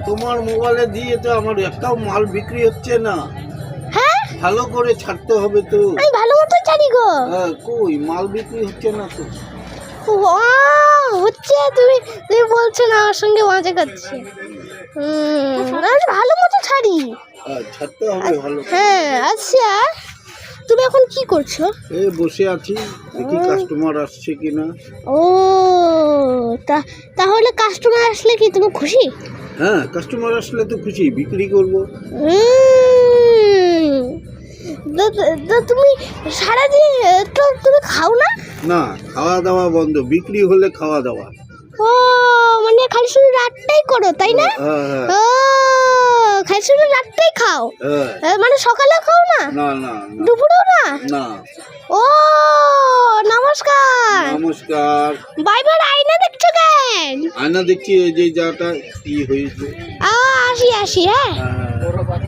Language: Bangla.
তোমার মোবাইলে দিয়ে তো আমার একটাও মাল বিক্রি হচ্ছে না। হ্যাঁ ভালো করে ছাড়তে হবে তো। আমি ভালো মতো জানি গো। হ্যাঁ, কই মাল বিক্রি হচ্ছে না তো। হচ্ছে তুমি তুমি বলছো না আমার সঙ্গে মজা করছে। আমি ভালো মতো ছাড়ি। ছাড়তে হবে ভালো। হ্যাঁ আচ্ছা তুমি এখন কি করছো? এই বসে আছি, দেখি কাস্টমার আসছে কিনা। ও তাহলে কাস্টমার আসলে কি তুমি খুশি? হ্যাঁ, কাস্টমার আসলে তো খুশি, বিক্রি করব। তুমি সারাদিন তো তুমি খাও না? না, খাওয়া দাওয়া বন্ধ, বিক্রি হলে খাওয়া দাওয়া। ও মানে খালি শুধু রাতটাই করো তাই না? হ্যাঁ। ও খালি শুধু রাতটাই খাও, মানে সকালে খাও না? না না, দুপুরেও না? না। ও নমস্কার। নমস্কার। বাইবার আয়না দেখছো কেন? আয়না দেখছি, ওই যে যাটা কি হয়েছে। আসি হ্যাঁ।